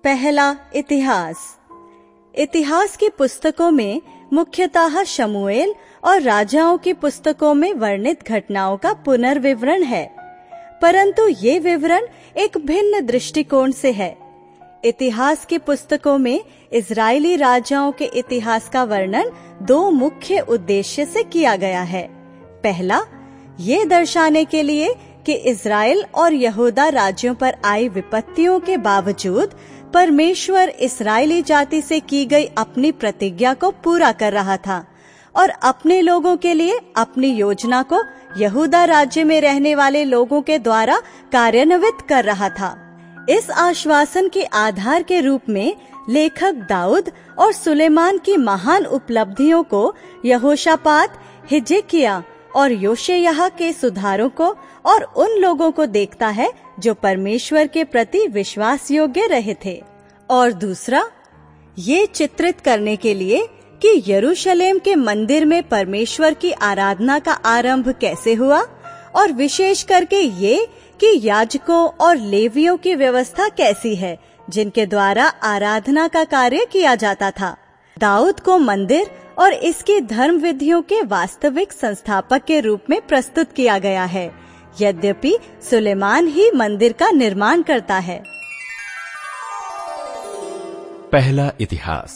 पहला, इतिहास। इतिहास की पुस्तकों में मुख्यतः शमूएल और राजाओं की पुस्तकों में वर्णित घटनाओं का पुनर्विवरण है, परंतु ये विवरण एक भिन्न दृष्टिकोण से है। इतिहास की पुस्तकों में इजरायली राजाओं के इतिहास का वर्णन दो मुख्य उद्देश्य से किया गया है। पहला, ये दर्शाने के लिए कि इजराइल और यहूदा राज्यों पर आई विपत्तियों के बावजूद परमेश्वर इस्राएली जाति से की गई अपनी प्रतिज्ञा को पूरा कर रहा था और अपने लोगों के लिए अपनी योजना को यहूदा राज्य में रहने वाले लोगों के द्वारा कार्यान्वित कर रहा था। इस आश्वासन के आधार के रूप में लेखक दाऊद और सुलेमान की महान उपलब्धियों को यहोशापात, हिजकिय्याह और योशिय्याह के सुधारों को और उन लोगों को देखता है जो परमेश्वर के प्रति विश्वास योग्य रहे थे। और दूसरा, ये चित्रित करने के लिए कि यरूशलेम के मंदिर में परमेश्वर की आराधना का आरंभ कैसे हुआ और विशेष करके ये कि याजकों और लेवियों की व्यवस्था कैसी है जिनके द्वारा आराधना का कार्य किया जाता था। दाऊद को मंदिर और इसकी धर्म विधियों के वास्तविक संस्थापक के रूप में प्रस्तुत किया गया है, यद्यपि सुलेमान ही मंदिर का निर्माण करता है। पहला इतिहास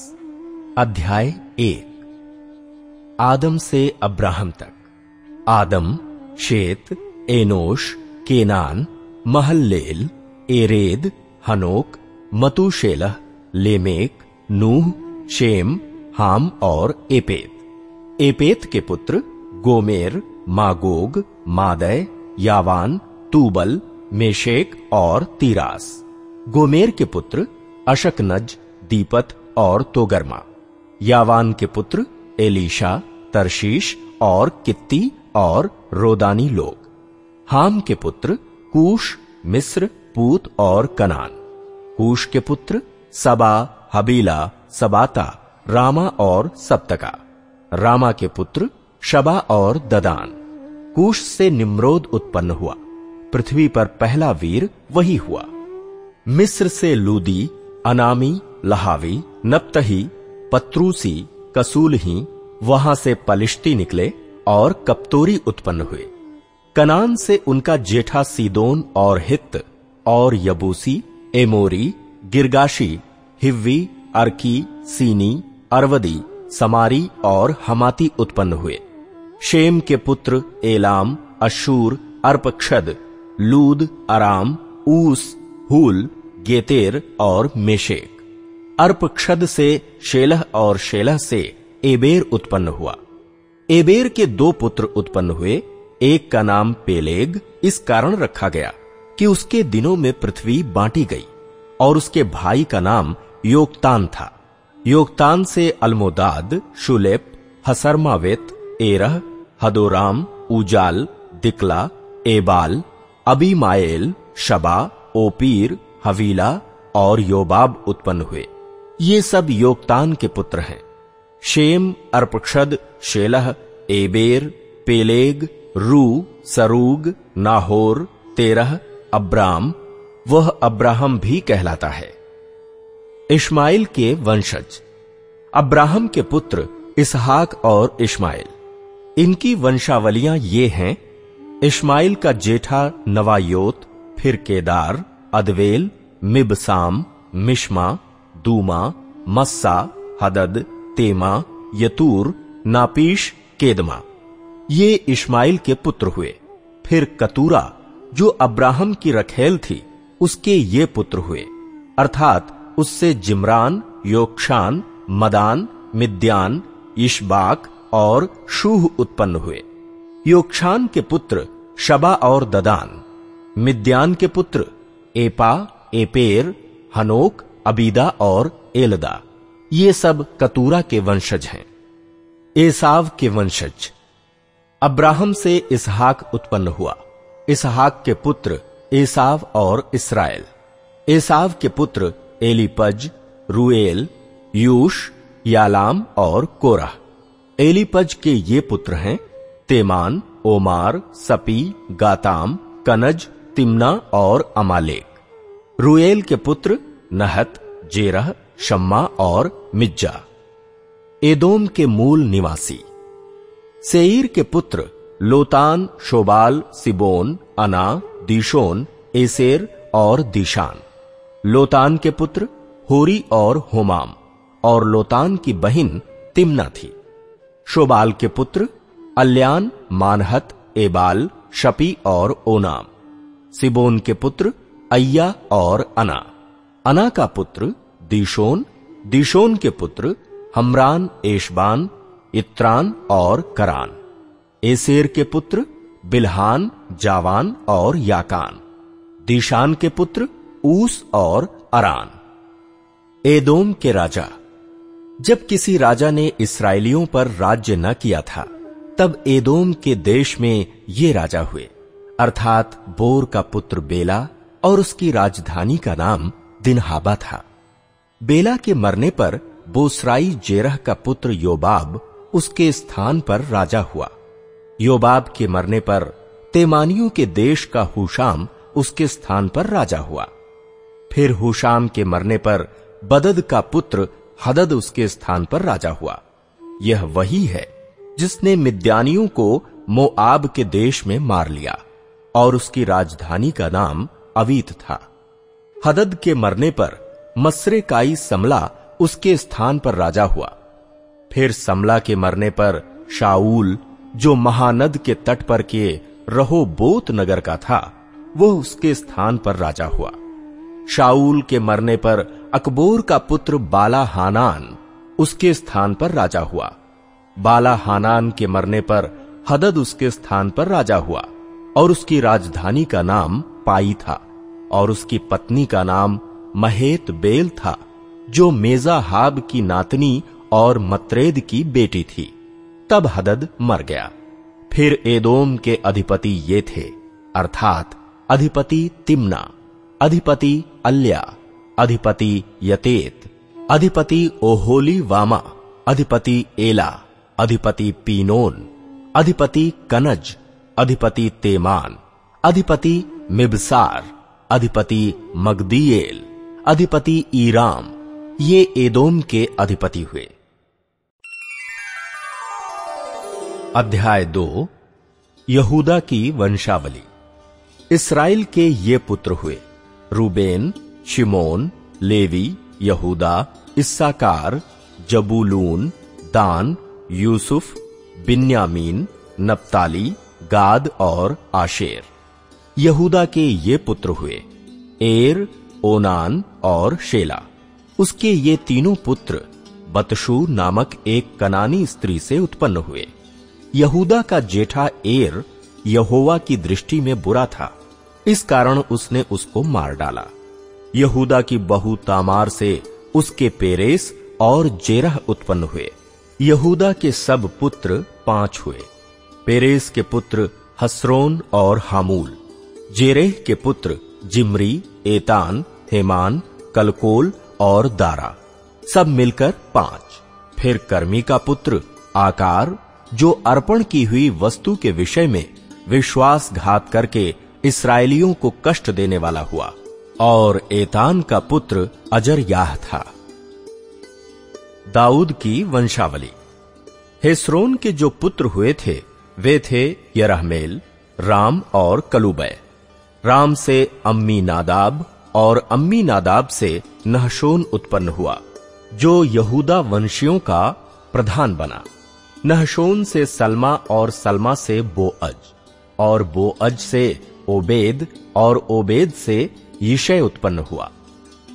अध्याय 1। आदम से अब्राहम तक। आदम, शेत, एनोश, केनान, महललेल, एरेद, हनोक, मतूशेलह, लेमेक, नूह, शेम, हाम और एपेत। एपेत के पुत्र गोमेर, मागोग, मादै, यावान, तूबल, मेशेक और तीरास। गोमेर के पुत्र अशकनज, दीपत और तोगरमा। यावान के पुत्र एलीशा, तरशीश और कित्ती और रोदानी लोग। हाम के पुत्र कूश, मिस्र, पूत और कनान। कूश के पुत्र सबा, हबीला, सबाता, रामा और सप्तका। रामा के पुत्र शबा और ददान। कूश से निम्रोद उत्पन्न हुआ, पृथ्वी पर पहला वीर वही हुआ। मिस्र से लूदी, अनामी, लहावी, नप्तही, पत्रूसी, कसूलही, वहां से पलिश्ती निकले और कप्तोरी उत्पन्न हुए। कनान से उनका जेठा सीदोन और हित्त और यबूसी, एमोरी, गिरगाशी, हिव्वी, अर्की, सीनी, अरवदी, समारी और हमाती उत्पन्न हुए। शेम के पुत्र एलाम, अशूर, अर्पक्षद, लूद, अराम, ऊस, हूल, गेतेर और मेशेक। अर्पक्षद से शेलह और शेलह से एबेर उत्पन्न हुआ। एबेर के दो पुत्र उत्पन्न हुए। एक का नाम पेलेग इस कारण रखा गया कि उसके दिनों में पृथ्वी बांटी गई, और उसके भाई का नाम योक्तान था। योक्तान से अल्मोदाद, शुलेप, हसरमावेत, एरह, हदोराम, उजाल, दिकला, एबाल, अबीमाएल, शबा, ओपीर, हवीला और योबाब उत्पन्न हुए। ये सब योक्तान के पुत्र हैं। Shem, Arphaxad, Shelah, Eber, Peleg, Reu, Serug, Nahor, Terah, Abram, वह अब्राहम भी कहलाता है। इश्माइल के वंशज। अब्राहम के पुत्र इसहाक और इश्माइल। इनकी वंशावलियां ये हैं: इश्माइल का जेठा नवायोत, फिर केदार, अदवेल, मिबसाम, मिश्मा, दूमा, मस्सा, हदद, तेमा, यतूर, नापीश, केदमा। ये इश्माइल के पुत्र हुए। फिर कतूरा जो अब्राहम की रखेल थी, उसके ये पुत्र हुए, अर्थात उससे जिम्रान, योक्षान, मदान, मिद्यान, इशबाक और शूह उत्पन्न हुए। योक्षान के पुत्र शबा और ददान। मिद्यान के पुत्र एपा, एपेर, हनोक, अबीदा और एलदा। ये सब कतूरा के वंशज हैं। एसाव के वंशज। अब्राहम से इसहाक उत्पन्न हुआ। इसहाक के पुत्र एसाव और इसराइल। एसाव के पुत्र एलीपज, रूएल, यूश, यालाम और कोरह। एलीपज के ये पुत्र हैं: तेमान, ओमार, सपी, गाताम, कनज, तिम्ना और अमालेक। रूएल के पुत्र नहत, जेरह, शम्मा और मिज्जा। एदोम के मूल निवासी। सेईर के पुत्र लोतान, शोबाल, सिबोन, अना, दीशोन, एसेर और दीशान। लोतान के पुत्र होरी और होमाम, और लोतान की बहिन तिम्ना थी। शोबाल के पुत्र अल्यान, मानहत, एबाल, शपी और ओनाम। सिबोन के पुत्र अय्या और अना। अना का पुत्र दीशोन। दीशोन के पुत्र हमरान, एशबान, इत्रान और करान। एसेर के पुत्र बिल्हान, जावान और याकान। दीशान के पुत्र ऊस और अरान। एदोम के राजा। जब किसी राजा ने इस्राएलियों पर राज्य न किया था, तब एदोम के देश में ये राजा हुए, अर्थात बोर का पुत्र बेला, और उसकी राजधानी का नाम दिनहाबा था। बेला के मरने पर बोसराई जेरह का पुत्र योबाब उसके स्थान पर राजा हुआ। योबाब के मरने पर तेमानियों के देश का हुशाम उसके स्थान पर राजा हुआ। फिर हुशाम के मरने पर बदद का पुत्र हदद उसके स्थान पर राजा हुआ। यह वही है जिसने मिद्यानियों को मोआब के देश में मार लिया, और उसकी राजधानी का नाम अवीत था। हदद के मरने पर मस्रेकाई समला उसके स्थान पर राजा हुआ। फिर समला के मरने पर शाऊल, जो महानद के तट पर के रहोबोत नगर का था, वो उसके स्थान पर राजा हुआ। शाऊल के मरने पर अकबोर का पुत्र बाला हानान उसके स्थान पर राजा हुआ। बाला हानान के मरने पर हदद उसके स्थान पर राजा हुआ, और उसकी राजधानी का नाम पाई था, और उसकी पत्नी का नाम महेत बेल था, जो मेजाहाब की नातनी और मत्रेद की बेटी थी। तब हदद मर गया। फिर एदोम के अधिपति ये थे, अर्थात अधिपति तिम्ना, अधिपति अल्या, अधिपति यतेत, अधिपति ओहोली वामा, अधिपति एला, अधिपति पीनोन, अधिपति कनज, अधिपति तेमान, अधिपति मिबसार, अधिपति मगदीएल, अधिपति ईराम। ये एदोम के अधिपति हुए। अध्याय 2। यहूदा की वंशावली। इस्राएल के ये पुत्र हुए: रूबेन, शिमोन, लेवी, यहूदा, इस्साकार, जबूलून, दान, यूसुफ, बिन्यामीन, नप्ताली, गाद और आशेर। यहूदा के ये पुत्र हुए: एर, ओनान और शेला। उसके ये तीनों पुत्र बतशू नामक एक कनानी स्त्री से उत्पन्न हुए। यहूदा का जेठा एर यहोवा की दृष्टि में बुरा था, इस कारण उसने उसको मार डाला। यहूदा की बहू तामार से उसके पेरेस और जेरह उत्पन्न हुए। यहूदा के सब पुत्र 5 हुए। पेरेस के पुत्र हस्रोन और हामूल। जेरेह के पुत्र जिम्री, एतान, हेमान, कलकोल और दारा, सब मिलकर 5। फिर कर्मी का पुत्र आकार, जो अर्पण की हुई वस्तु के विषय में विश्वासघात करके इस्राएलियों को कष्ट देने वाला हुआ, और एतान का पुत्र अजरयाह था। दाऊद की वंशावली। हेस्रोन के जो पुत्र हुए थे वे थे यरहमेल, राम और कलुबै। राम से अम्मी नादाब, और अम्मी नादाब से नहशोन उत्पन्न हुआ, जो यहूदा वंशियों का प्रधान बना। नहशोन से सल्मा, और सल्मा से बोअज, और बोअज से ओबेद, और ओबेद से यिशै उत्पन्न हुआ।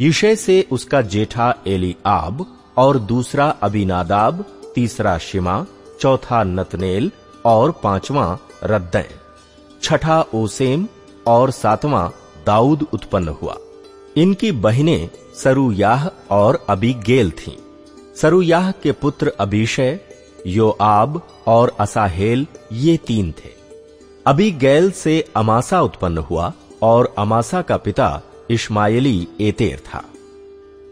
यिशै से उसका जेठा एलीआब, और दूसरा अबीनादाब, तीसरा शिमा, चौथा नतनेल, और 5वां रद्दै, छठा ओसेम, और 7वां दाऊद उत्पन्न हुआ। इनकी बहिनें सरूयाह और अबीगेल थीं। सरूयाह के पुत्र अबीशै, योआब और असाहेल, ये 3 थे। अबीगैल से अमासा उत्पन्न हुआ, और अमासा का पिता इश्माएली एतेर था।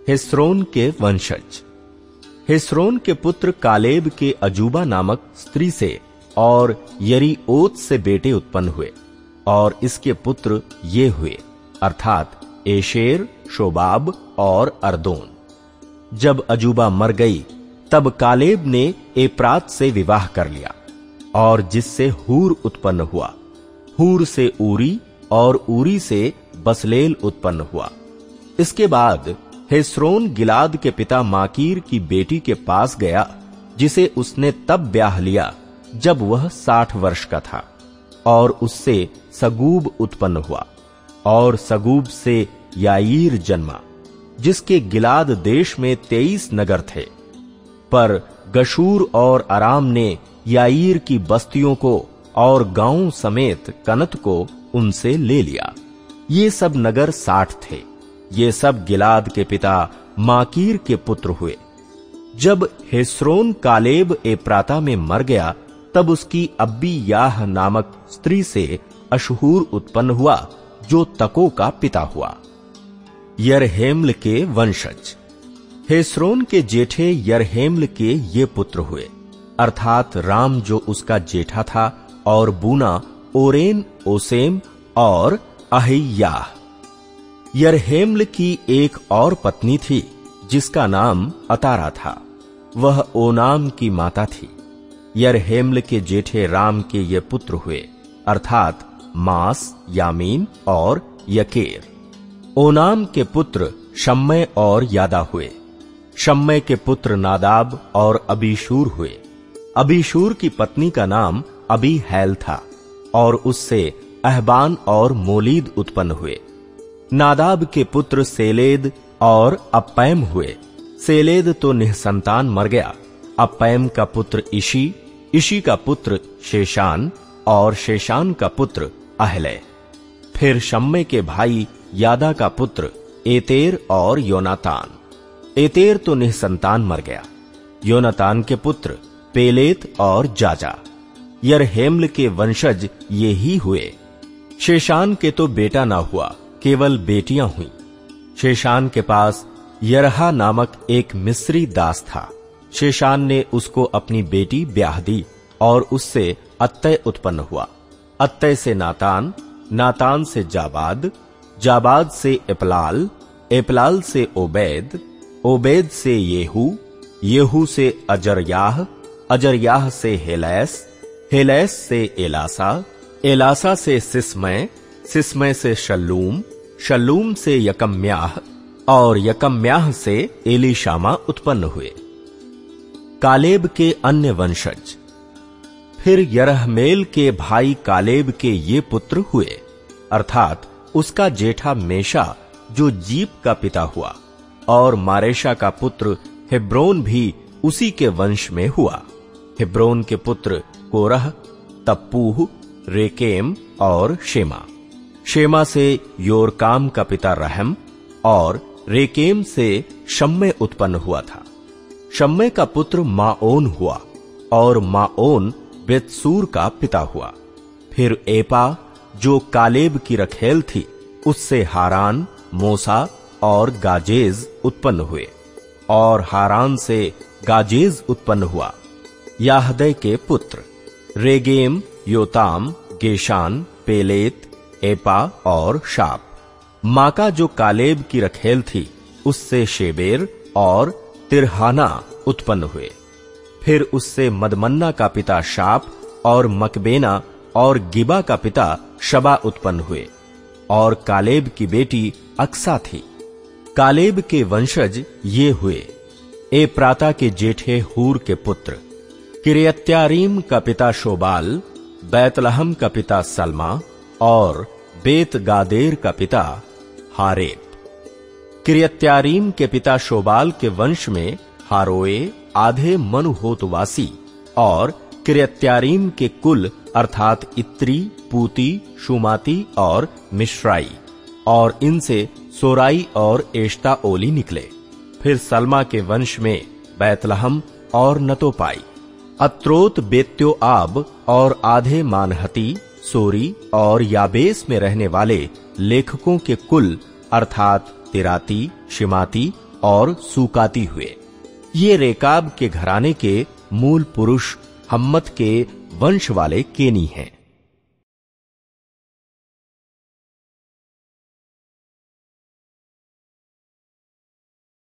हेस्रोन के वंशज। हेस्रोन के पुत्र कालेब के अजूबा नामक स्त्री से और यरीओत से बेटे उत्पन्न हुए, और इसके पुत्र ये हुए, अर्थात एशेर, शोबाब और अर्दोन। जब अजूबा मर गई तब कालेब ने एप्रात से विवाह कर लिया और जिससे हूर उत्पन्न हुआ। हूर से ऊरी और ऊरी से बसलेल उत्पन्न हुआ। इसके बाद हेस्रोन गिलाद के पिता माकीर की बेटी के पास गया, जिसे उसने तब ब्याह लिया जब वह 60 वर्ष का था, और उससे सगूब उत्पन्न हुआ और सगूब से याईर जन्मा, जिसके गिलाद देश में 23 नगर थे। पर गशूर और अराम ने याईर की बस्तियों को और गांवों समेत कनत को उनसे ले लिया। ये सब नगर 60 थे। ये सब गिलाद के पिता माकीर के पुत्र हुए। जब हेस्रोन कालेब एप्राता में मर गया तब उसकी अब्बी याह नामक स्त्री से अशहूर उत्पन्न हुआ, जो तको का पिता हुआ। यरहेम्ल के वंशज। हेस्रोन के जेठे यरहेम्ल के ये पुत्र हुए, अर्थात राम जो उसका जेठा था, और बूना, ओरेन, ओसेम और अहियाह। यरहेम्ल की एक और पत्नी थी जिसका नाम अतारा था। वह ओनाम की माता थी। यरहेम्ल के जेठे राम के ये पुत्र हुए, अर्थात मास, यामीन और यकेर। ओनाम के पुत्र शम्मै और यादा हुए। शम्मै के पुत्र नादाब और अबीशूर हुए। अबीशूर की पत्नी का नाम अबी हैल था, और उससे अहबान और मोलीद उत्पन्न हुए। नादाब के पुत्र सेलेद और अपैम हुए। सेलेद तो निःसंतान मर गया। अपैम का पुत्र इशी, इशी का पुत्र शेशान, और शेशान का पुत्र अहलै। फिर शम्मै के भाई यादा का पुत्र एतेर और योनातान। एतेर तो निःसंतान मर गया। योनातान के पुत्र पेलेत और जाजा। यरहेम्ल के वंशज ये ही हुए। शेशान के तो बेटा ना हुआ, केवल बेटियां हुई। शेशान के पास यरहा नामक एक मिस्री दास था। शेशान ने उसको अपनी बेटी ब्याह दी, और उससे अत्तै उत्पन्न हुआ। अत्तै से नातान, नातान से जाबाद, जाबाद से एपलाल, एपलाल से ओबैद, ओबैद से येहू, येहू से अजरयाह, अजरयाह से हेलैस, हेलैस से एलासा, एलासा से सिस्मै, सिस्मै से शल्लूम, शल्लूम से यकम्याह, और यकम्याह से एलीशामा उत्पन्न हुए। कालेब के अन्य वंशज। फिर यरहमेल के भाई कालेब के ये पुत्र हुए, अर्थात उसका जेठा मेशा जो जीप का पिता हुआ, और मारेशा का पुत्र हेब्रोन भी उसी के वंश में हुआ। हेब्रोन के पुत्र कोरह, तप्पूह, रेकेम और शेमा। शेमा से योरकाम का पिता रहम, और रेकेम से शम्मै उत्पन्न हुआ था। शम्मै का पुत्र माओन हुआ, और माओन बेतसूर का पिता हुआ। फिर एपा जो कालेब की रखेल थी, उससे हारान, मोसा और गाजेज उत्पन्न हुए, और हारान से गाजेज उत्पन्न हुआ। याहदै के पुत्र रेगेम, योताम, गेशान, पेलेत, एपा और शाप। माका जो कालेब की रखेल थी, उससे शेबेर और तिरहाना उत्पन्न हुए। फिर उससे मदमन्ना का पिता शाप, और मकबेना और गिबा का पिता शबा उत्पन्न हुए, और कालेब की बेटी अक्सा थी। कालेब के वंशज ये हुए। एप्राता के जेठे हूर के पुत्र किर्यत्यारीम का पिता शोबाल, बैतलहम का पिता सलमा, और बेत गादेर का पिता हारेब। किर्यत्यारीम के पिता शोबाल के वंश में हारोए, आधे मनुहोतवासी, और किर्यत्यारीम के कुल अर्थात इत्री, पूती, शुमाती और मिश्राई, और इनसे सोराई और एश्ताओली निकले। फिर सलमा के वंश में बैतलहम और नतोपाई, अत्रोत, बेत्योआब और आधे मानहती, सोरी और याबेस में रहने वाले लेखकों के कुल अर्थात तिराती, शिमाती और सूकाती हुए। ये रेकाब के घराने के मूल पुरुष हम्मत के वंश वाले केनी हैं।